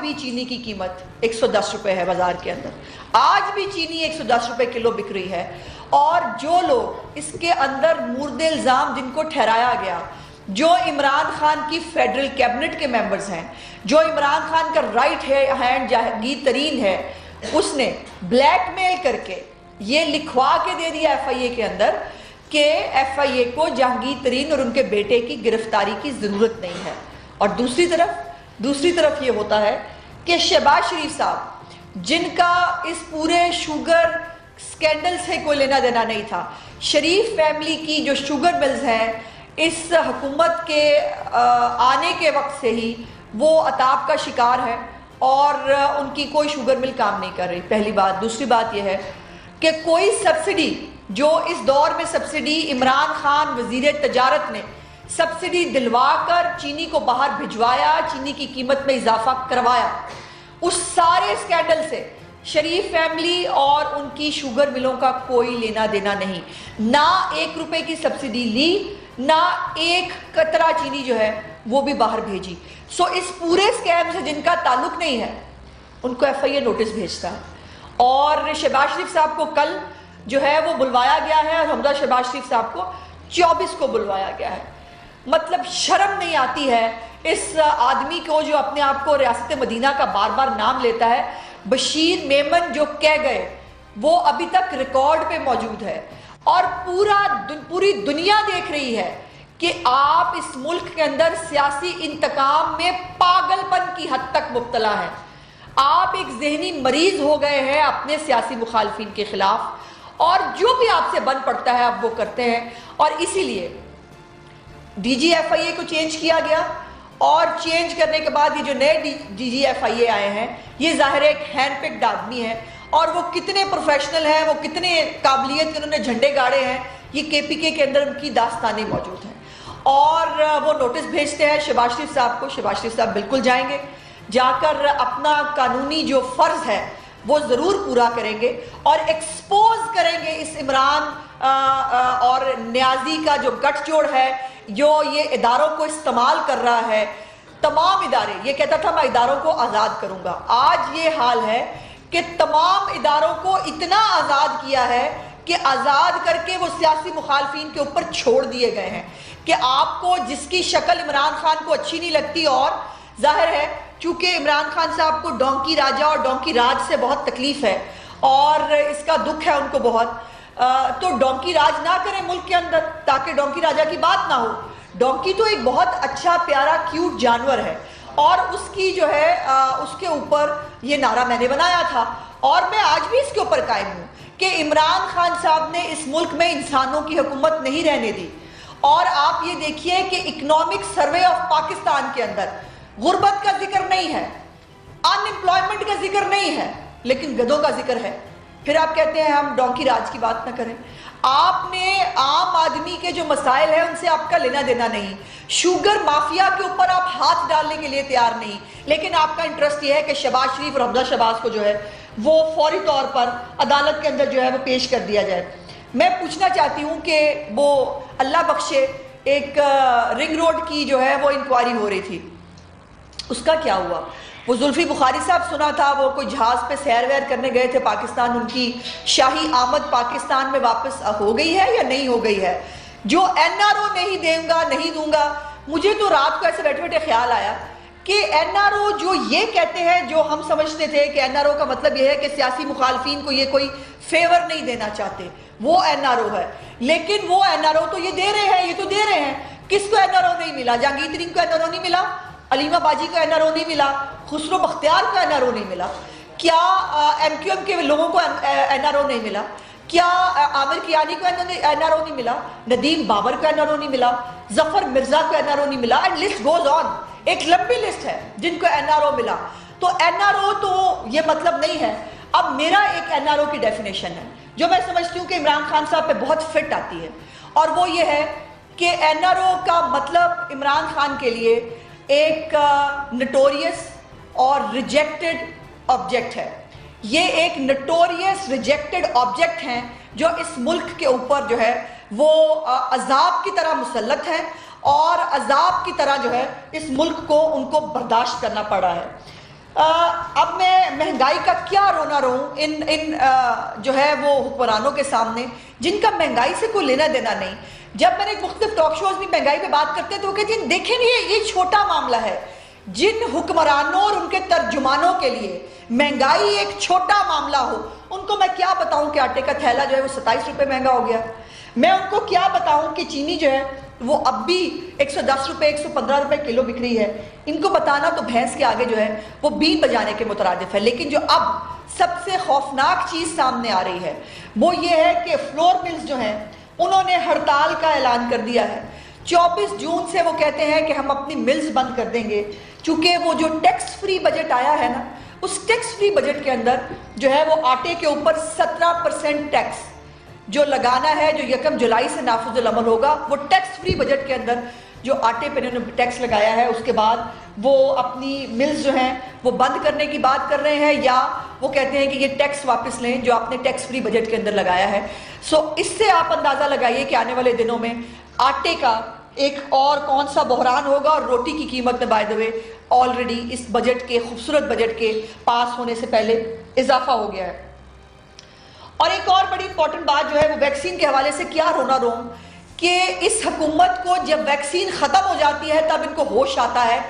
بھی چینی کی قیمت 110 روپے ہے بازار کے اندر، آج بھی چینی 110 روپے کلو بک رہی ہے. اور جو لوگ اس کے اندر مورد الزام جن کو ٹھہرایا گیا، جو عمران خان کی فیڈرل کیبنٹ کے ممبرز ہیں، جو عمران خان کا رائٹ ہینڈ جہانگیر ترین ہے، اس نے بلیک میل کر کے یہ لکھوا کے دے دیا ایف آئی اے کے اندر کہ ایف آئی اے کو جہانگیر ترین اور ان کے بیٹے کی گرفتاری کی ضرورت نہیں ہے. اور دوسری طرف یہ ہوتا ہے کہ شہباز شریف صاحب جن کا اس پورے شوگر سکینڈل سے کوئی لینا دینا نہیں تھا، شریف فیملی کی جو شوگر ملز ہیں اس حکومت کے آنے کے وقت سے ہی وہ عطاب کا شکار ہے اور ان کی کوئی شوگر مل کام نہیں کر رہی، پہلی بات. دوسری بات یہ ہے کہ کوئی سبسڈی جو اس دور میں سبسڈی عمران خان وزیر تجارت نے سبسڈی دلوا کر چینی کو باہر بھجوایا، چینی کی قیمت میں اضافہ کروایا، اس سارے سکینڈل سے شریف فیملی اور ان کی شوگر ملوں کا کوئی لینا دینا نہیں. نہ 1 روپے کی سبسڈی لی، نہ 1 قطرہ چینی جو ہے وہ بھی باہر بھیجی. سو اس پورے سکیم سے جن کا تعلق نہیں ہے ان کو ایف آئی اے نوٹس بھیجتا ہے. اور شہباز شریف صاحب کو کل جو ہے وہ بلوایا گیا ہے، اور حمزہ شہباز شریف صاحب کو 24 کو بلوایا گیا ہے. مطلب شرم نہیں آتی ہے اس آدمی کو جو اپنے آپ کو ریاست مدینہ کا بار بار نام لیتا ہے. بشیر میمن جو کہہ گئے وہ ابھی تک ریکارڈ پہ موجود ہے، اور پوری دنیا دیکھ رہی ہے کہ آپ اس ملک کے اندر سیاسی انتقام میں پاگل پن کی حد تک مبتلا ہیں. آپ ایک ذہنی مریض ہو گئے ہیں اپنے سیاسی مخالفین کے خلاف، اور جو بھی آپ سے بن پڑتا ہے آپ وہ کرتے ہیں. اور اسی لیے ڈی جی ایف آئی اے کو چینج کیا گیا، اور چینج کرنے کے بعد یہ جو نئے ڈی جی ایف آئی اے آئے ہیں یہ ظاہر ایک ہینڈ پکڈ آدمی ہے، اور وہ کتنے پروفیشنل ہیں، وہ کتنے قابلیت انہوں نے جھنڈے گاڑے ہیں، یہ کے پی کے اندر ان کی داستانیں موجود ہیں. اور وہ نوٹس بھیجتے ہیں شہباز شریف صاحب کو. شہباز شریف صاحب بالکل جائیں گے، جا کر اپنا قانونی جو فرض ہے وہ ضرور پورا کریں گے اور ایکسپوز کریں گے اس عمران اور نیازی کا جو گٹھ جوڑ ہے، جو یہ اداروں کو استعمال کر رہا ہے. تمام ادارے، یہ کہتا تھا میں اداروں کو آزاد کروں گا، آج یہ حال ہے کہ تمام اداروں کو اتنا آزاد کیا ہے کہ آزاد کر کے وہ سیاسی مخالفین کے اوپر چھوڑ دیے گئے ہیں کہ آپ کو جس کی شکل عمران خان کو اچھی نہیں لگتی، اور ظاہر ہے چونکہ عمران خان صاحب کو ڈونکی راجہ اور ڈونکی راج سے بہت تکلیف ہے اور اس کا دکھ ہے ان کو بہت، تو ڈونکی راج نہ کریں ملک کے اندر تاکہ ڈونکی راجہ کی بات نہ ہو. ڈونکی تو ایک بہت اچھا پیارا کیوٹ جانور ہے، اور اس کی جو ہے اس کے اوپر یہ نعرہ میں نے بنایا تھا، اور میں آج بھی اس کے اوپر قائم ہوں کہ عمران خان صاحب نے اس ملک میں انسانوں کی حکومت نہیں رہنے دی. اور آپ یہ دیکھیے کہ اکنامک سروے آف پاکستان کے اندر غربت کا ذکر نہیں ہے، ان امپلائمنٹ کا ذکر نہیں ہے، لیکن گدوں کا ذکر ہے. پھر آپ کہتے ہیں ہم ڈونکی راج کی بات نہ کریں. آپ نے عام آدمی کے جو مسائل ہیں ان سے آپ کا لینا دینا نہیں. شوگر مافیا کے اوپر آپ ہاتھ ڈالنے کے لیے تیار نہیں، لیکن آپ کا انٹرسٹ یہ ہے کہ شہباز شریف اور حمزہ شہباز کو جو ہے وہ فوری طور پر عدالت کے اندر جو ہے وہ پیش کر دیا جائے. میں پوچھنا چاہتی ہوں کہ وہ اللہ بخشے ایک رنگ روڈ کی جو ہے وہ انکوائری ہو رہی تھی، اس کا کیا ہوا؟ وہ زلفی بخاری صاحب سنا تھا وہ کوئی جہاز پہ سیر ویر کرنے گئے تھے پاکستان، ان کی شاہی آمد پاکستان میں واپس ہو گئی ہے یا نہیں ہو گئی ہے؟ جو این آر او نہیں دوں گا، مجھے تو رات کو ایسے بیٹھے بیٹھے خیال آیا کہ این آر او جو یہ کہتے ہیں، جو ہم سمجھتے تھے کہ این آر او کا مطلب یہ ہے کہ سیاسی مخالفین کو یہ کوئی فیور نہیں دینا چاہتے، وہ این آر او ہے. لیکن وہ این آر او تو یہ دے رہے ہیں. کس کو این آر او نہیں ملا؟ جہانگیر ترین کو این آر او نہیں ملا، علیمہ باجی کو این آر او نہیں ملا، خسرو بختیار کو این آر او نہیں ملا، کیا ایم کیو ایم کے لوگوں کو این آر او نہیں ملا؟ کیا عامر کیانی کو این آر او نہیں ملا؟ ندیم بابر کو این آر او نہیں ملا؟ ظفر مرزا کو این آر او نہیں ملا؟ And list goes on. ایک لمبی لسٹ ہے جن کو این آر او ملا. تو این آر او تو یہ مطلب نہیں ہے. اب میرا ایک این آر او کی ڈیفینیشن ہے جو میں سمجھتی ہوں کہ عمران خان صاحب پہ بہت فٹ آتی ہے، اور وہ یہ ہے کہ این آر او کا مطلب عمران خان کے لیے ایک نٹوریس اور ریجیکٹڈ آبجیکٹ ہے. یہ ایک نٹوریس ریجیکٹڈ آبجیکٹ ہیں جو اس ملک کے اوپر جو ہے وہ عذاب کی طرح مسلط ہے، اور عذاب کی طرح جو ہے اس ملک کو ان کو برداشت کرنا پڑا ہے. اب میں مہنگائی کا کیا رونا رہوں ان جو ہے وہ حکمرانوں کے سامنے جن کا مہنگائی سے کوئی لینا دینا نہیں. جب میں نے مختلف ٹاک شوز میں مہنگائی پہ بات کرتے تو وہ کہتے ہیں دیکھیں یہ چھوٹا معاملہ ہے. جن حکمرانوں اور ان کے ترجمانوں کے لیے مہنگائی ایک چھوٹا معاملہ ہو, ان کو میں کیا بتاؤں کہ آٹے کا تھیلا جو ہے وہ 27 روپے مہنگا ہو گیا. میں ان کو کیا بتاؤں کہ چینی جو ہے وہ اب بھی 110 روپے 115 روپے کلو بک رہی ہے. ان کو بتانا تو بھینس کے آگے جو ہے وہ بین بجانے کے مترادف ہے. لیکن جو اب سب سے خوفناک چیز سامنے آ رہی ہے وہ یہ ہے کہ فلور ملز جو ہیں انہوں نے ہڑتال کا اعلان کر دیا ہے. 24 جون سے وہ کہتے ہیں کہ ہم اپنی ملز بند کر دیں گے, چونکہ وہ جو ٹیکس فری بجٹ آیا ہے نا, اس ٹیکس فری بجٹ کے اندر جو ہے وہ آٹے کے اوپر 17% ٹیکس جو لگانا ہے, جو 1 جولائی سے نافذ العمل ہوگا. وہ ٹیکس فری بجٹ کے اندر جو آٹے پہ انہوں نے ٹیکس لگایا ہے, اس کے بعد وہ اپنی ملز جو ہیں وہ بند کرنے کی بات کر رہے ہیں, یا وہ کہتے ہیں کہ یہ ٹیکس واپس لیں جو آپ نے ٹیکس فری بجٹ کے اندر لگایا ہے. سو اس سے آپ اندازہ لگائیے کہ آنے والے دنوں میں آٹے کا ایک اور کون سا بحران ہوگا. اور روٹی کی قیمت میں بائی دا وے آلریڈی اس بجٹ کے خوبصورت بجٹ کے پاس ہونے سے پہلے اضافہ ہو گیا ہے. اور ایک اور بڑی امپورٹنٹ بات جو ہے وہ ویکسین کے حوالے سے کیا رونا رون کہ اس حکومت کو جب ویکسین ختم ہو جاتی ہے تب ان کو ہوش آتا ہے.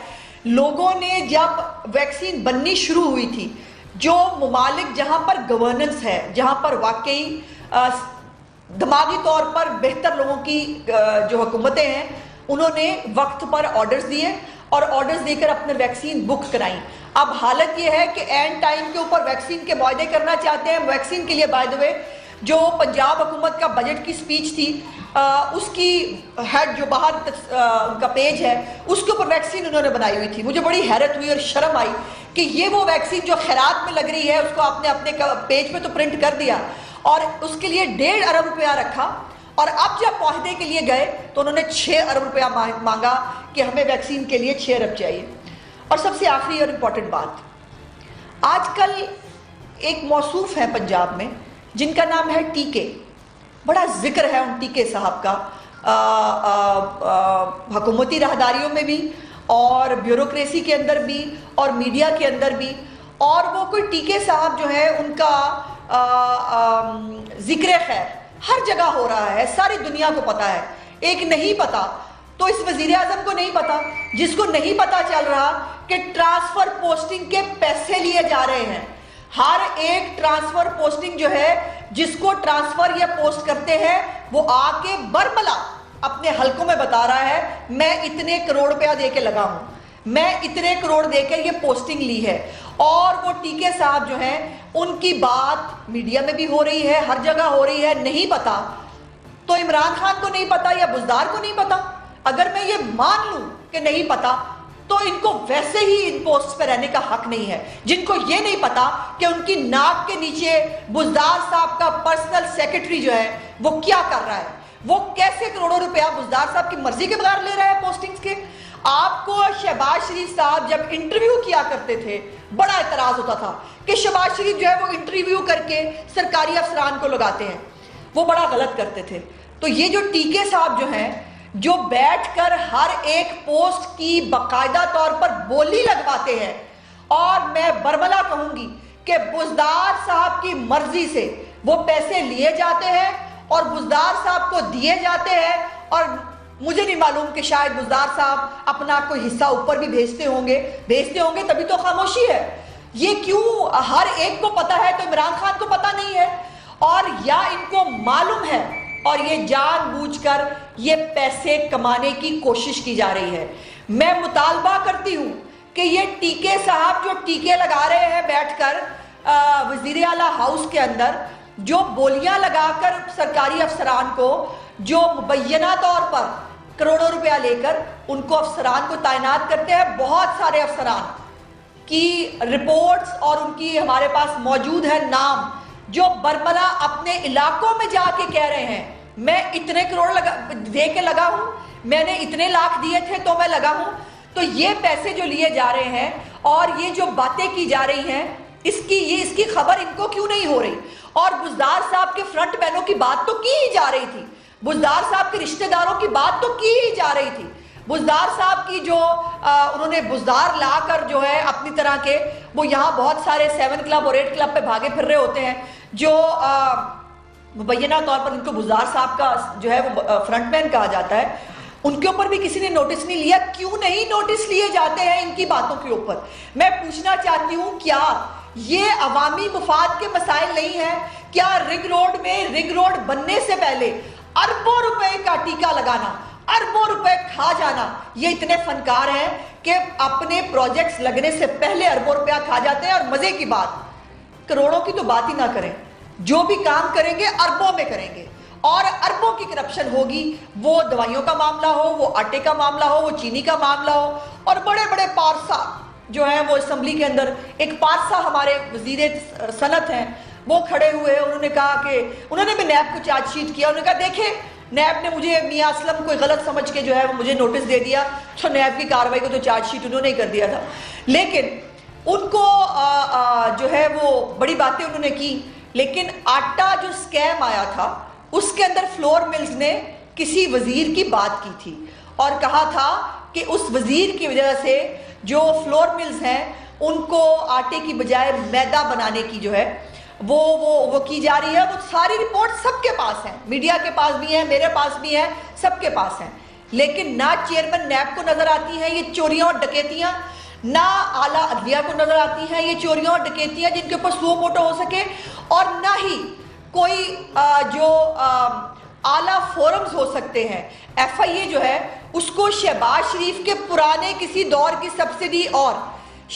لوگوں نے جب ویکسین بننی شروع ہوئی تھی, جو ممالک جہاں پر گورننس ہے, جہاں پر واقعی دماغی طور پر بہتر لوگوں کی جو حکومتیں ہیں, انہوں نے وقت پر آرڈرز دیے اور آرڈرز دے کر اپنے ویکسین بک کرائیں. اب حالت یہ ہے کہ اینڈ ٹائم کے اوپر ویکسین کے معاہدے کرنا چاہتے ہیں. ویکسین کے لیے بائی دا وے جو پنجاب حکومت کا بجٹ کی سپیچ تھی, اس کی ہیڈ جو باہر ان کا پیج ہے اس کے اوپر ویکسین انہوں نے بنائی ہوئی تھی. مجھے بڑی حیرت ہوئی اور شرم آئی کہ یہ وہ ویکسین جو خیرات میں لگ رہی ہے اس کو آپ نے اپنے پیج پہ تو پرنٹ کر دیا اور اس کے لیے 1.5 ارب روپیہ رکھا, اور اب جب معاہدے کے لیے گئے تو انہوں نے 6 ارب روپیہ مانگا کہ ہمیں ویکسین کے لیے 6 ارب چاہیے. اور سب سے آخری اور امپورٹنٹ بات, آج کل ایک موصوف ہے پنجاب میں جن کا نام ہے ٹیکے. بڑا ذکر ہے ان ٹیکے صاحب کا حکومتی راہداریوں میں بھی اور بیوروکریسی کے اندر بھی اور میڈیا کے اندر بھی. اور وہ کوئی ٹیکے صاحب جو ہے ان کا ذکر خیر ہر جگہ ہو رہا ہے, ساری دنیا کو پتہ ہے. ایک نہیں پتہ تو اس وزیر اعظم کو نہیں پتا, جس کو نہیں پتا چل رہا کہ ٹرانسفر پوسٹنگ کے پیسے لیے جا رہے ہیں. ہر ایک ٹرانسفر پوسٹنگ جو ہے جس کو ٹرانسفر یا پوسٹ کرتے ہیں وہ آ کے برملا اپنے حلقوں میں بتا رہا ہے میں اتنے کروڑ روپیہ دے کے لگا ہوں, میں اتنے کروڑ دے کے یہ پوسٹنگ لی ہے. اور وہ ٹیکے صاحب جو ہیں ان کی بات میڈیا میں بھی ہو رہی ہے, ہر جگہ ہو رہی ہے. نہیں پتا تو عمران خان کو نہیں پتا یا بزدار کو نہیں پتا. اگر میں یہ مان لوں کہ نہیں پتا تو ان کو ویسے ہی ان پوسٹ پہ رہنے کا حق نہیں ہے. جن کو یہ نہیں پتا کہ ان کی ناک کے نیچے بزدار صاحب کا پرسنل سیکرٹری جو ہے وہ کیا کر رہا ہے, وہ کیسے کروڑوں روپیہ بزدار صاحب کی مرضی کے بغیر لے رہا ہے پوسٹنگز کے. آپ کو شہباز شریف صاحب جب انٹرویو کیا کرتے تھے بڑا اعتراض ہوتا تھا کہ شہباز شریف جو ہے وہ انٹرویو کر کے سرکاری افسران کو لگاتے ہیں, وہ بڑا غلط کرتے تھے. تو یہ جو ٹیکے صاحب جو ہیں جو بیٹھ کر ہر ایک پوسٹ کی باقاعدہ طور پر بولی لگواتے ہیں, اور میں برملا کہوں گی کہ بزدار صاحب کی مرضی سے وہ پیسے لیے جاتے ہیں اور بزدار صاحب کو دیے جاتے ہیں. اور مجھے نہیں معلوم کہ شاید بزدار صاحب اپنا کوئی حصہ اوپر بھی بھیجتے ہوں گے تبھی تو خاموشی ہے. یہ کیوں ہر ایک کو پتا ہے تو عمران خان کو پتا نہیں ہے, اور یا ان کو معلوم ہے اور یہ جان بوجھ کر یہ پیسے کمانے کی کوشش کی جا رہی ہے. میں مطالبہ کرتی ہوں کہ یہ ٹیکے صاحب جو ٹیکے لگا رہے ہیں بیٹھ کر وزیر اعلیٰ ہاؤس کے اندر, جو بولیاں لگا کر سرکاری افسران کو جو مبینہ طور پر کروڑوں روپیہ لے کر ان کو افسران کو تعینات کرتے ہیں. بہت سارے افسران کی رپورٹس اور ان کی ہمارے پاس موجود ہے نام, جو برملا اپنے علاقوں میں جا کے کہہ رہے ہیں میں اتنے کروڑ دے کے لگا ہوں, میں نے اتنے لاکھ دیے تھے تو میں لگا ہوں. تو یہ پیسے جو لیے جا رہے ہیں اور یہ جو باتیں کی جا رہی ہیں اس کی خبر ان کو کیوں نہیں ہو رہی. اور بزدار صاحب کے فرنٹ مینوں کی بات تو کی ہی جا رہی تھی, بزدار صاحب کے رشتہ داروں کی بات تو کی ہی جا رہی تھی. بزدار صاحب کی جو انہوں نے بزدار لا کر جو ہے اپنی طرح کے وہ یہاں بہت سارے 7 کلب اور 8 کلب پہ بھاگے پھر رہے ہوتے ہیں جو مبینہ طور پر ان کو گزار صاحب کا جو ہے وہ فرنٹ مین کہا جاتا ہے، ان کے اوپر بھی کسی نے نوٹس نہیں لیا. کیوں نہیں نوٹس لیے جاتے ہیں ان کی باتوں کے اوپر؟ میں پوچھنا چاہتی ہوں کیا یہ عوامی مفاد کے مسائل نہیں ہیں؟ کیا رنگ روڈ میں رنگ روڈ بننے سے پہلے اربوں روپے کا ٹیکہ لگانا، اربوں روپے کھا جانا، یہ اتنے فنکار ہیں کہ اپنے پروجیکٹس لگنے سے پہلے اربوں روپیہ کھا جاتے ہیں؟ اور مزے کی بات، کروڑوں کی تو بات ہی نہ کریں، جو بھی کام کریں گے اربوں میں کریں گے، اور اربوں کی کرپشن ہوگی. وہ دوائیوں کا معاملہ ہو، وہ آٹے کا معاملہ ہو، وہ چینی کا معاملہ ہو. اور بڑے بڑے پارسا جو ہیں وہ اسمبلی کے اندر، ایک پارسا ہمارے وزیر صنعت ہیں، وہ کھڑے ہوئے، انہوں نے کہا کہ انہوں نے بھی نیب کو چارج شیٹ کیا. انہوں نے کہا دیکھیں نیب نے مجھے میاں اسلم کوئی غلط سمجھ کے جو ہے وہ مجھے نوٹس دے دیا، تو نیب کی کارروائی کو تو چارج شیٹ انہوں نے ہی کر دیا تھا. لیکن ان کو جو ہے وہ بڑی باتیں انہوں نے کی. لیکن آٹا جو سکیم آیا تھا اس کے اندر فلور ملز نے کسی وزیر کی بات کی تھی اور کہا تھا کہ اس وزیر کی وجہ سے جو فلور ملز ہیں ان کو آٹے کی بجائے میدا بنانے کی جو ہے وہ کی جا رہی ہے. وہ ساری رپورٹ سب کے پاس ہیں، میڈیا کے پاس بھی ہیں، میرے پاس بھی ہیں، سب کے پاس ہیں. لیکن نہ چیئرمین نیب کو نظر آتی ہیں یہ چوریاں اور ڈکیتیاں، نہ اعلیٰ عدلیہ کو نظر آتی ہیں یہ چوریاں اور ڈکیتیاں جن کے اوپر سو موٹو ہو سکے، اور نہ ہی کوئی جو اعلیٰ فورمز ہو سکتے ہیں. ایف آئی اے جو ہے اس کو شہباز شریف کے پرانے کسی دور کی سبسڈی اور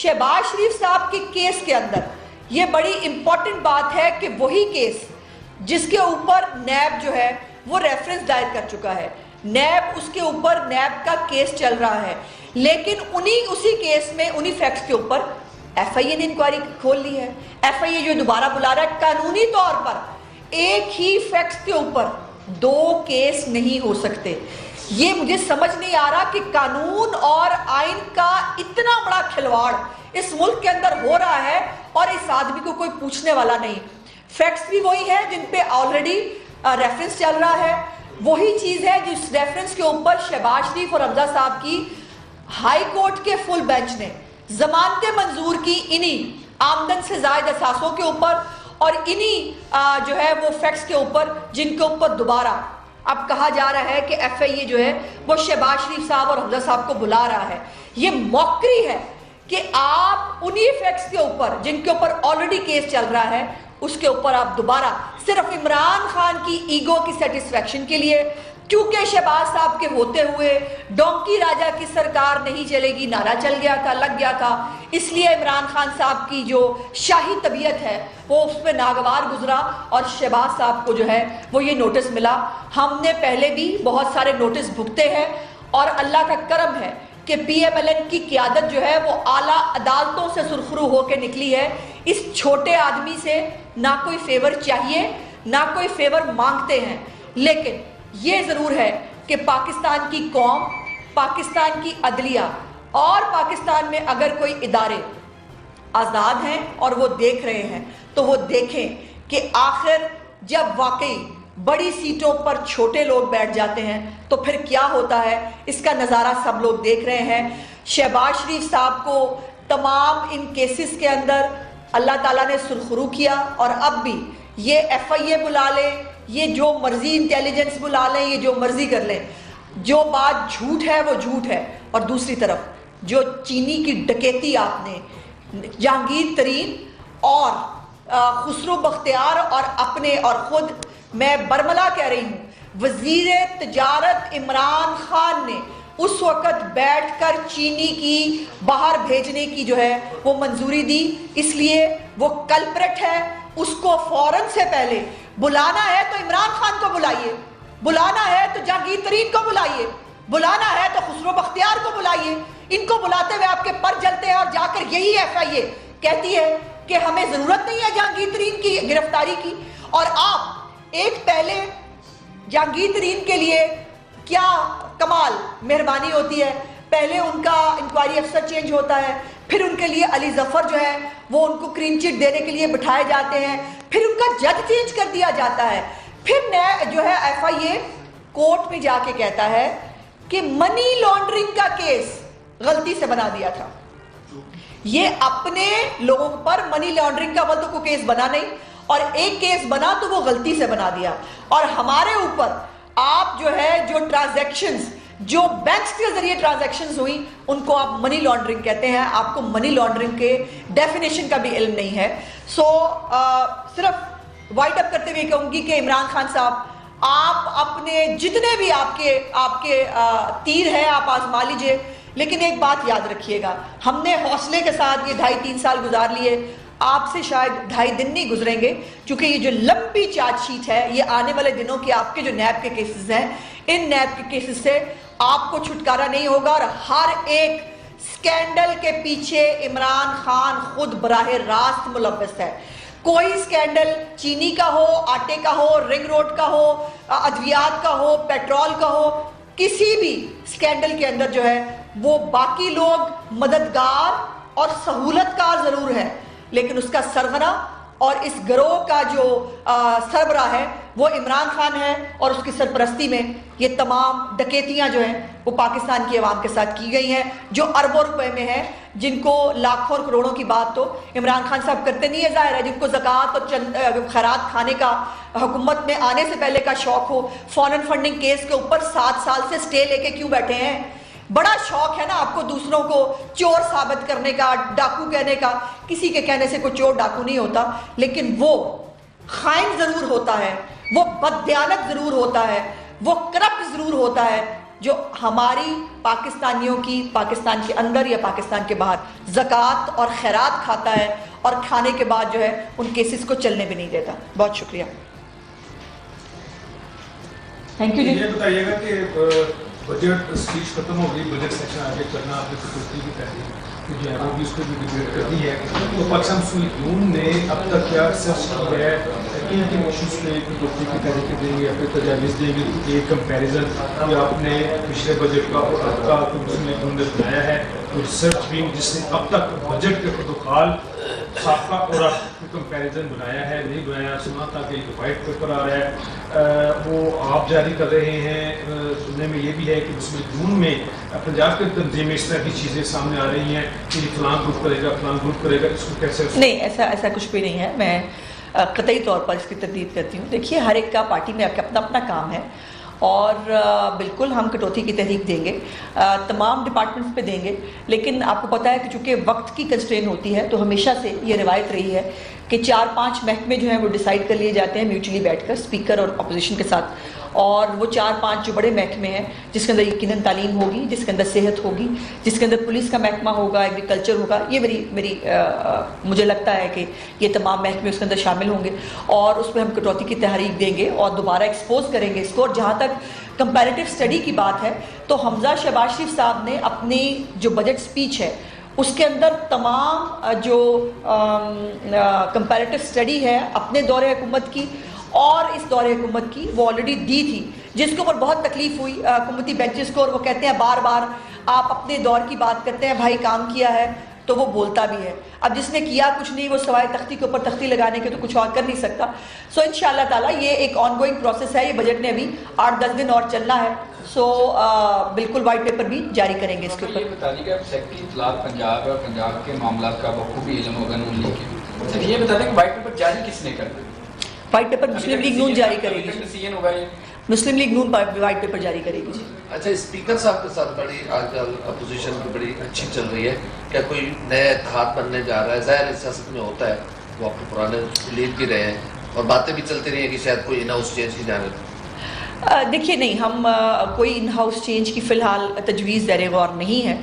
شہباز شریف صاحب کے کیس کے اندر یہ بڑی امپورٹنٹ بات ہے کہ وہی کیس جس کے اوپر نیب جو ہے وہ ریفرنس دائر کر چکا ہے، نیب اس کے اوپر نیب کا کیس چل رہا ہے، لیکن اسی کیس میں انہی فیکٹس کے اوپر ایف آئی اے نے انکوائری کھول لی ہے. ایف آئی اے جو دوبارہ بلا رہا ہے، قانونی طور پر ایک ہی فیکٹس کے اوپر 2 کیس نہیں ہو سکتے. یہ مجھے سمجھ نہیں آ رہا کہ قانون اور آئین کا اتنا بڑا کھلواڑ اس ملک کے اندر ہو رہا ہے اور اس آدمی کو کوئی پوچھنے والا نہیں. فیکٹس بھی وہی ہے جن پہ آلریڈی ریفرنس چل رہا ہے، وہی چیز ہے جس ریفرنس کے اوپر شہباز شریف اور حمزہ صاحب کی ہائی کورٹ کے فل بینچ نے ضمانتیں منظور کی انہی آمدن سے زائد اثاثوں کے اوپر اور انہی جو ہے وہ فیکٹس کے اوپر جن کے اوپر دوبارہ اب کہا جا رہا ہے کہ ایف آئی اے جو ہے وہ شہباز شریف صاحب اور حمزہ صاحب کو بلا رہا ہے. یہ موقری ہے کہ آپ انہی فیکٹس کے اوپر جن کے اوپر آلریڈی کیس چل رہا ہے اس کے اوپر آپ دوبارہ صرف عمران خان کی ایگو کی سیٹسفیکشن کے لیے، کیونکہ شہباز صاحب کے ہوتے ہوئے ڈونکی راجہ کی سرکار نہیں چلے گی نعرہ چل گیا تھا، لگ گیا تھا، اس لیے عمران خان صاحب کی جو شاہی طبیعت ہے وہ اس پہ ناگوار گزرا اور شہباز صاحب کو جو ہے وہ یہ نوٹس ملا. ہم نے پہلے بھی بہت سارے نوٹس بھگتے ہیں اور اللہ کا کرم ہے کہ پی ایم ایل این کی قیادت جو ہے وہ اعلیٰ عدالتوں سے سرخرو ہو کے نکلی ہے. اس چھوٹے آدمی سے نہ کوئی فیور چاہیے نہ کوئی فیور مانگتے ہیں، لیکن یہ ضرور ہے کہ پاکستان کی قوم، پاکستان کی عدلیہ اور پاکستان میں اگر کوئی ادارے آزاد ہیں اور وہ دیکھ رہے ہیں تو وہ دیکھیں کہ آخر جب واقعی بڑی سیٹوں پر چھوٹے لوگ بیٹھ جاتے ہیں تو پھر کیا ہوتا ہے. اس کا نظارہ سب لوگ دیکھ رہے ہیں. شہباز شریف صاحب کو تمام ان کیسز کے اندر اللہ تعالیٰ نے سرخرو کیا، اور اب بھی یہ ایف آئی اے بلا لیں، یہ جو مرضی انٹیلیجنس بلا لیں، یہ جو مرضی کر لیں، جو بات جھوٹ ہے وہ جھوٹ ہے. اور دوسری طرف جو چینی کی ڈکیتی آپ نے جہانگیر ترین اور خسرو بختیار اور اپنے اور خود میں برملا کہہ رہی ہوں، وزیر تجارت عمران خان نے اس وقت بیٹھ کر چینی کی باہر بھیجنے کی جو ہے وہ منظوری دی. اس لیے وہ کلپریٹ ہے، اس کو فوراً سے پہلے بلانا ہے تو عمران خان کو بلائیے، بلانا ہے تو جہانگیر ترین کو بلائیے، بلانا ہے تو خسرو بختیار کو بلائیے. ان کو بلاتے ہوئے آپ کے پر جلتے ہیں اور جا کر یہی ایف آئی اے کہتی ہے کہ ہمیں ضرورت نہیں ہے جہانگیر ترین کی گرفتاری کی. اور آپ ایک پہلے جہانگیر ترین کے لیے کیا کمال مہربانی ہوتی ہے، پہلے ان کا انکوائری افسر چینج ہوتا ہے، پھر ان کے لیے علی ظفر جو ہے وہ ان کو کلین چٹ دینے کے لیے بٹھائے جاتے ہیں، پھر ان کا جج چینج کر دیا جاتا ہے، پھر جو ہے ایف آئی اے کورٹ میں جا کے کہتا ہے کہ منی لانڈرنگ کا کیس غلطی سے بنا دیا تھا. یہ اپنے لوگوں پر منی لانڈرنگ کا اول تو کوئی کیس بنا نہیں، اور ایک کیس بنا تو وہ غلطی سے بنا دیا، اور ہمارے اوپر آپ جو ہے جو ٹرانزیکشنز جو بینکس کے ذریعے ٹرانزیکشنز ہوئی ان کو آپ منی لانڈرنگ کہتے ہیں، آپ کو منی لانڈرنگ کے ڈیفینیشن کا بھی علم نہیں ہے۔ سو صرف وائٹ اپ کرتے ہوئے کہوں گی کہ عمران خان صاحب، آپ اپنے جتنے بھی آپ کے تیر ہیں آپ آزما لیجئے، لیکن ایک بات یاد رکھیے گا، ہم نے حوصلے کے ساتھ یہ 2.5-3 سال گزار لیے، آپ سے شاید 2.5 دن نہیں گزریں گے، کیونکہ یہ جو لمبی چارج شیٹ ہے یہ آنے والے دنوں کے آپ کے جو نیب کے کیسز ہیں، ان نیب کے کیسز سے آپ کو چھٹکارا نہیں ہوگا، اور ہر ایک سکینڈل کے پیچھے عمران خان خود براہ راست ملوث ہے۔ کوئی سکینڈل چینی کا ہو، آٹے کا ہو، رنگ روڈ کا ہو، ادویات کا ہو، پیٹرول کا ہو، کسی بھی سکینڈل کے اندر جو ہے وہ باقی لوگ مددگار اور سہولت کار ضرور ہے، لیکن اس کا سرغنہ اور اس گروہ کا جو سربراہ ہے وہ عمران خان ہے، اور اس کی سرپرستی میں یہ تمام ڈکیتیاں جو ہیں وہ پاکستان کی عوام کے ساتھ کی گئی ہیں، جو اربوں روپے میں ہیں، جن کو لاکھوں اور کروڑوں کی بات تو عمران خان صاحب کرتے نہیں ہے، ظاہر ہے جن کو زکوٰۃ اور خیرات کھانے کا حکومت میں آنے سے پہلے کا شوق ہو، فارن فنڈنگ کیس کے اوپر 7 سال سے سٹے لے کے کیوں بیٹھے ہیں؟ بڑا شوق ہے نا آپ کو دوسروں کو چور ثابت کرنے کا، ڈاکو کہنے کا۔ کسی کے کہنے سے کوئی چور ڈاکو نہیں ہوتا، لیکن وہ خائن ضرور ہوتا ہے، وہ بددیانت ضرور ہوتا ہے، وہ کرپٹ ضرور ہوتا ہے، جو ہماری پاکستانیوں کی پاکستان کے اندر یا پاکستان کے باہر زکوٰۃ اور خیرات کھاتا ہے، اور کھانے کے بعد جو ہے ان کیسز کو چلنے بھی نہیں دیتا۔ بہت شکریہ، تھینک یو جی۔ یہ بتائیے گا کہ بجٹ اسپیچ ختم ہو گئی، بجٹ سیکشن آگے کرنا آپ نے سکیورٹی کی تحریک جو ہے وہ بھی اس پہ بھی ڈبیٹ کرنی ہے، تو پاکستان مسلم یون نے اب تک کیا ریسرچ کی ہے، کن کن ایشوز پہ کٹوتی کی تحریک دیں گے یا پھر تجاویز دیں گے؟ ایک کمپیریزن جو آپ نے پچھلے بجٹ کا اور اب کا مسلم یون نے بنایا ہے، تو ریسرچ ٹیم جس نے اب تک بجٹ کے خدوخال سابقہ اور اب کمپیریزن بنایا ہے نہیں بنایا، سنا تھا کہ ایک وائٹ پیپر آ رہا ہے وہ آپ جاری کر رہے ہیں، سننے میں یہ بھی ہے کہ مسلم یون میں پنجاب کے تنظیم میں اس طرح کی چیزیں سامنے آ رہی ہیں کہ فلاں گروپ کرے گا فلاں گروپ کرے گا، اس کو کیسے؟ نہیں، ایسا کچھ بھی نہیں ہے، میں قطعی طور پر اس کی تردید کرتی ہوں۔ دیکھیے، ہر ایک کا پارٹی میں اپنا اپنا کام ہے، اور بالکل ہم کٹوتی کی تحریک دیں گے، تمام ڈپارٹمنٹس پہ دیں گے، لیکن آپ کو پتہ ہے کہ چونکہ وقت کی کنسٹرین ہوتی ہے تو ہمیشہ سے یہ روایت رہی ہے کہ 4-5 محکمے جو ہیں وہ ڈیسائیڈ کر لیے جاتے ہیں میوچلی بیٹھ کر اسپیکر اور اپوزیشن کے ساتھ، اور وہ 4-5 جو بڑے محکمے ہیں جس کے اندر یقیناً تعلیم ہوگی، جس کے اندر صحت ہوگی، جس کے اندر پولیس کا محکمہ ہوگا، ایگریکلچر ہوگا، یہ میری مجھے لگتا ہے کہ یہ تمام محکمے اس کے اندر شامل ہوں گے، اور اس پہ ہم کٹوتی کی تحریک دیں گے اور دوبارہ ایکسپوز کریں گے اس کو۔ اور جہاں تک کمپیریٹیو اسٹڈی کی بات ہے تو حمزہ شہباز شریف صاحب نے اپنی جو بجٹ اسپیچ ہے اس کے اندر تمام جو کمپیریٹیو اسٹڈی ہے اپنے دور حکومت کی اور اس دور حکومت کی وہ آلریڈی دی تھی، جس کے اوپر بہت تکلیف ہوئی حکومتی بینچز کو، اور وہ کہتے ہیں بار بار آپ اپنے دور کی بات کرتے ہیں، بھائی کام کیا ہے تو وہ بولتا بھی ہے۔ اب جس نے کیا کچھ نہیں، وہ سوائے تختی کے اوپر تختی لگانے کے تو کچھ اور کر نہیں سکتا۔ سو انشاءاللہ تعالیٰ یہ ایک آن گوئنگ پروسیس ہے، یہ بجٹ نے ابھی 8-10 دن اور چلنا ہے، سو بالکل وائٹ پیپر بھی جاری کریں گے اس کے اوپر۔ یہ بتا دیجیے کہ آپ سیکٹری اطلاعات پنجاب اور پنجاب کے معاملات کا بخوبی علم ہوگا نون لیگ کے، اچھا یہ بتا دیں کہ وائٹ پیپر جاری کس نے کرنا؟ وائٹ پیپر مسلم لیگ نون جاری کرے گی، ڈیسیژن ہوگا یہ مسلم لیگ نون وائٹ پیپر جاری کرے گی۔ اچھا، اسپیکر صاحب کے ساتھ بڑی آج کل اپوزیشن کی بڑی اچھی چل رہی ہے، کیا کوئی نیا اتحاد بننے جا رہا ہے؟ ظاہر سیاست میں ہوتا ہے، وہ آپ کے پرانے لیڈ بھی رہے ہیں اور باتیں بھی چلتی رہی ہیں کہ شاید کوئی ان ہاؤس چینج کی جانب۔ دیکھیے، نہیں، ہم کوئی ان ہاؤس چینج کی فی الحال تجویز زیر غور نہیں ہے۔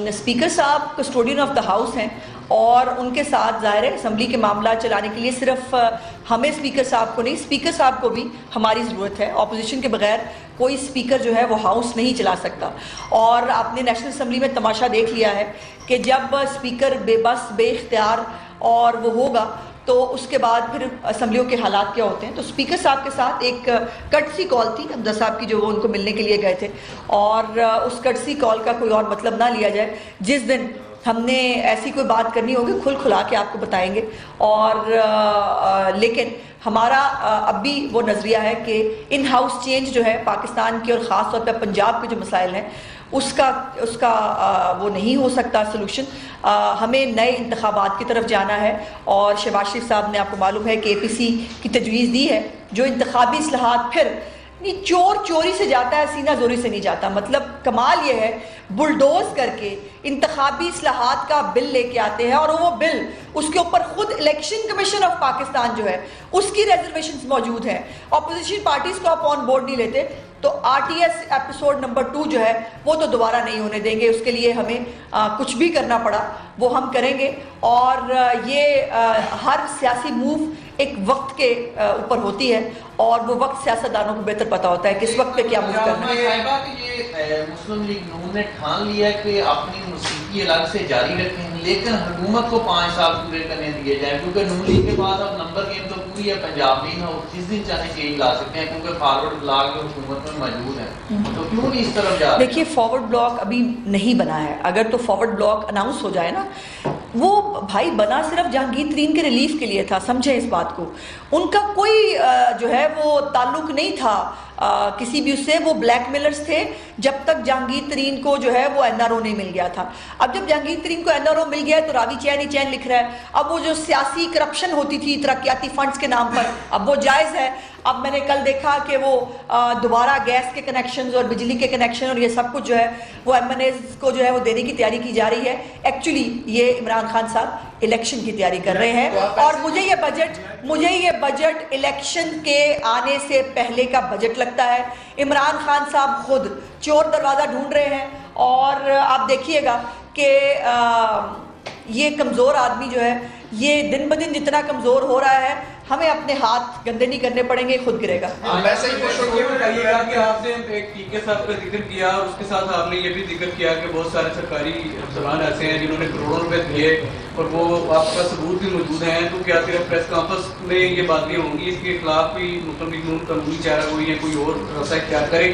اسپیکر صاحب کسٹوڈین آف دا ہاؤس ہیں، اور ان کے ساتھ ظاہر ہے اسمبلی کے معاملات چلانے کے لیے صرف ہمیں اسپیکر صاحب کو نہیں، اسپیکر صاحب کو بھی ہماری ضرورت ہے۔ اپوزیشن کے بغیر کوئی اسپیکر جو ہے وہ ہاؤس نہیں چلا سکتا، اور آپ نے نیشنل اسمبلی میں تماشا دیکھ لیا ہے کہ جب اسپیکر بے بس بے اختیار اور وہ ہوگا تو اس کے بعد پھر اسمبلیوں کے حالات کیا ہوتے ہیں۔ تو اسپیکر صاحب کے ساتھ ایک کٹسی کال تھی حمزہ صاحب کی، جو وہ ان کو ملنے کے لیے گئے تھے، اور اس کٹسی کال کا کوئی اور مطلب نہ لیا جائے۔ جس دن ہم نے ایسی کوئی بات کرنی ہوگی کھل کھلا کے آپ کو بتائیں گے، اور لیکن ہمارا اب بھی وہ نظریہ ہے کہ ان ہاؤس چینج جو ہے پاکستان کے اور خاص طور پہ پنجاب کے جو مسائل ہیں اس کا وہ نہیں ہو سکتا سلوشن. ہمیں نئے انتخابات کی طرف جانا ہے اور شہباز شریف صاحب نے آپ کو معلوم ہے کہ اے پی سی کی تجویز دی ہے. جو انتخابی اصلاحات پھر چور چوری سے جاتا ہے, سینہ زوری سے نہیں جاتا. مطلب کمال یہ ہے بلڈوز کر کے انتخابی اصلاحات کا بل لے کے آتے ہیں, اور وہ بل اس کے اوپر خود الیکشن کمیشن آف پاکستان جو ہے اس کی ریزرویشنز موجود ہیں. اپوزیشن پارٹیز کو آپ آن بورڈ نہیں لیتے تو R T S episode number 2 جو ہے وہ تو دوبارہ نہیں ہونے دیں گے. اس کے لیے ہمیں کچھ بھی کرنا پڑا وہ ہم کریں گے. اور یہ ہر سیاسی موو ایک وقت کے اوپر ہوتی ہے, اور وہ وقت سیاستدانوں کو بہتر پتہ ہوتا ہے کس وقت پہ کیا موو کرنا ہے. صاحبہ کہ یہ مسلم لیگ نون نے ٹھان لیا ہے کہ اپنی موسیقی الگ سے جاری رکھیں, لیکن حکومت کو 5 سال پورے کرنے دیے جائیں, کیونکہ نون لیگ کے بعد اب نمبر گیم تو پوری ہے پنجاب میں, اور جس دن چاہے چینج لا سکتے ہیں کیونکہ فارورڈ بلاک جو حکومت میں موجود ہے, تو کیوں نہیں اس طرف جا رہے ہیں؟ دیکھیے فارورڈ بلاک ابھی نہیں بنا ہے. اگر تو فارورڈ بلاک اناؤنس ہو جائے نا, وہ بھائی بنا صرف جہانگیر ترین کے ریلیف کے لیے تھا, سمجھیں اس بات کو. ان کا کوئی جو ہے وہ تعلق نہیں تھا کسی بھی اس سے. وہ بلیک میلرز تھے جب تک جہانگیر ترین کو جو ہے وہ این آر او نہیں مل گیا تھا. اب جب جہانگیر ترین کو این آر او مل گیا ہے تو راوی چین ہی چین لکھ رہا ہے. اب وہ جو سیاسی کرپشن ہوتی تھی ترقیاتی فنڈز کے نام پر, اب وہ جائز ہے. اب میں نے کل دیکھا کہ وہ دوبارہ گیس کے کنیکشنز اور بجلی کے کنیکشن اور یہ سب کچھ جو ہے وہ ایم این ایز کو جو ہے وہ دینے کی تیاری کی جا رہی ہے. ایکچولی یہ عمران خان صاحب الیکشن کی تیاری کر رہے ہیں, اور مجھے یہ بجٹ الیکشن کے آنے سے پہلے کا بجٹ لگتا ہے. عمران خان صاحب خود چور دروازہ ڈھونڈ رہے ہیں, اور آپ دیکھیے گا کہ یہ کمزور آدمی جو ہے یہ دن بدن جتنا کمزور ہو رہا ہے, ہمیں اپنے ہاتھ گندے نہیں کرنے پڑیں گے, خود گرے گا. ویسے ہی یہ بتائیے گا کہ آپ نے ایک ٹی کے صاحب کا ذکر کیا, اس کے ساتھ آپ نے یہ بھی ذکر کیا کہ بہت سارے سرکاری افسران ایسے ہیں جنہوں نے کروڑوں روپے دیے اور وہ آپ کا ثبوت بھی موجود ہیں, تو کیا صرف پریس کانفرنس میں یہ باتیں ہوں گی؟ اس کے خلاف بھی مسلم لیگ نون قانونی چارہ کوئی یا کوئی اور راستہ اختیار کرے؟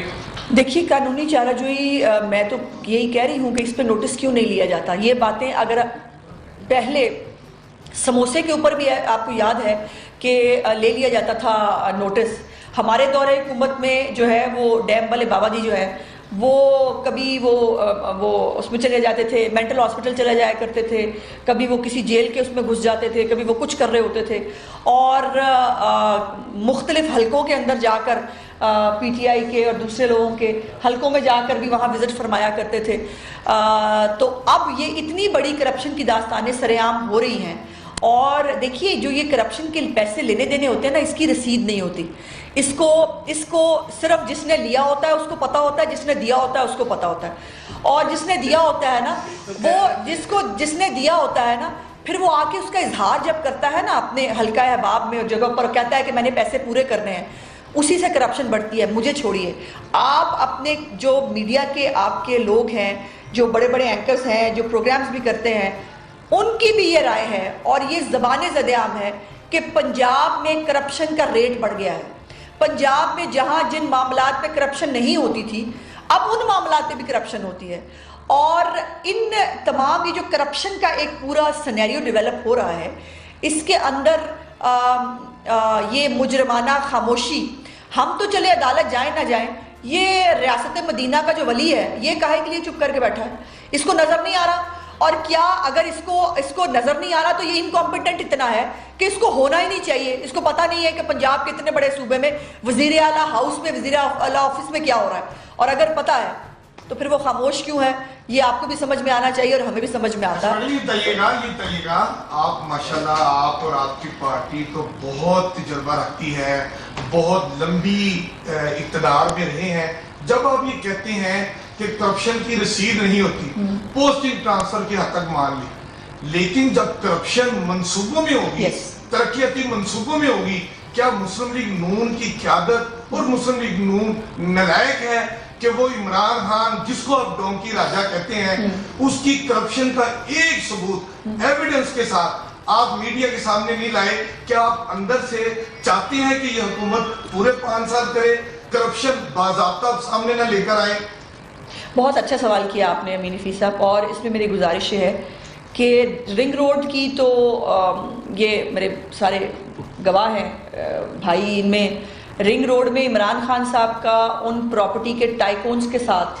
دیکھیے قانونی چارہ جوئی میں تو یہی کہہ رہی ہوں کہ اس پہ نوٹس کیوں نہیں لیا جاتا. یہ باتیں اگر پہلے سموسے کے اوپر بھی آپ کو یاد ہے کہ لے لیا جاتا تھا نوٹس. ہمارے دور حکومت میں جو ہے وہ ڈیم والے بابا جی جو ہے وہ کبھی وہ اس میں چلے جاتے تھے, مینٹل ہاسپٹل چلے جایا کرتے تھے, کبھی وہ کسی جیل کے اس میں گھس جاتے تھے, کبھی وہ کچھ کر رہے ہوتے تھے, اور مختلف حلقوں کے اندر جا کر پی ٹی آئی کے اور دوسرے لوگوں کے حلقوں میں جا کر بھی وہاں وزٹ فرمایا کرتے تھے. تو اب یہ اتنی بڑی کرپشن کی داستانیں سر عام ہو رہی ہیں, اور دیکھیے جو یہ کرپشن کے پیسے لینے دینے ہوتے ہیں نا, اس کی رسید نہیں ہوتی. اس کو صرف جس نے لیا ہوتا ہے اس کو پتہ ہوتا ہے, جس نے دیا ہوتا ہے اس کو پتہ ہوتا ہے. اور جس نے دیا ہوتا ہے نا, وہ جس نے دیا ہوتا ہے نا, پھر وہ آ کے اس کا اظہار جب کرتا ہے نا اپنے حلقہ احباب میں اور جگہ پر, کہتا ہے کہ میں نے پیسے پورے کرنے ہیں, اسی سے کرپشن بڑھتی ہے. مجھے چھوڑیے, آپ اپنے جو میڈیا کے آپ کے لوگ ہیں, جو بڑے بڑے اینکرز ہیں, جو پروگرامز بھی کرتے ہیں, ان کی بھی یہ رائے ہے اور یہ زبان زد عام ہے کہ پنجاب میں کرپشن کا ریٹ بڑھ گیا ہے. پنجاب میں جہاں جن معاملات میں کرپشن نہیں ہوتی تھی, اب ان معاملات میں بھی کرپشن ہوتی ہے. اور ان تمام یہ جو کرپشن کا ایک پورا سینیریو ڈیولپ ہو رہا ہے, اس کے اندر یہ مجرمانہ خاموشی, ہم تو چلے عدالت جائیں نہ جائیں, یہ ریاست مدینہ کا جو ولی ہے یہ کاہے کے لیے چپ کر کے بیٹھا ہے؟ اس کو نظر نہیں آ رہا. اور کیا اگر اس کو نظر نہیں آ رہا تو یہ انکمپیٹنٹ اتنا ہے کہ اس کو ہونا ہی نہیں چاہیے. اس کو پتہ نہیں ہے کہ پنجاب کے اتنے بڑے صوبے میں وزیر اعلیٰ ہاؤس میں, وزیر اعلیٰ آفس میں کیا ہو رہا ہے, اور اگر پتہ ہے تو پھر وہ خاموش کیوں ہے؟ یہ آپ کو بھی سمجھ میں آنا چاہیے اور ہمیں بھی سمجھ میں آتا ہے. یہ بتائیے گا آپ ماشاءاللہ آپ اور آپ کی پارٹی تو بہت تجربہ رکھتی ہے, بہت لمبی اقتدار میں رہے ہیں, جب آپ یہ کہتے ہیں کہ کرپشن کی رسید نہیں ہوتی, پوسٹنگ ٹرانسفر کی حد تک مان لی, لیکن جب کرپشن منصوبوں میں ہوگی, ترقیاتی منصوبوں میں ہوگی, کیا مسلم لیگ نون کی قیادت اور مسلم لیگ نون نالائق ہے کہ وہ عمران خان جس کو آپ ڈونکی راجہ کہتے ہیں اس کی کرپشن کا ایک ثبوت ایویڈنس کے ساتھ آپ میڈیا کے سامنے نہیں لائے؟ کیا آپ اندر سے چاہتے ہیں کہ یہ حکومت پورے 5 سال کرے, کرپشن باضابطہ سامنے نہ لے کر آئے؟ بہت اچھا سوال کیا آپ نے امین حفیظ صاحب, اور اس میں میری گزارش ہے کہ رنگ روڈ کی تو یہ میرے سارے گواہ ہیں بھائی, ان میں رنگ روڈ میں عمران خان صاحب کا ان پراپرٹی کے ٹائکونز کے ساتھ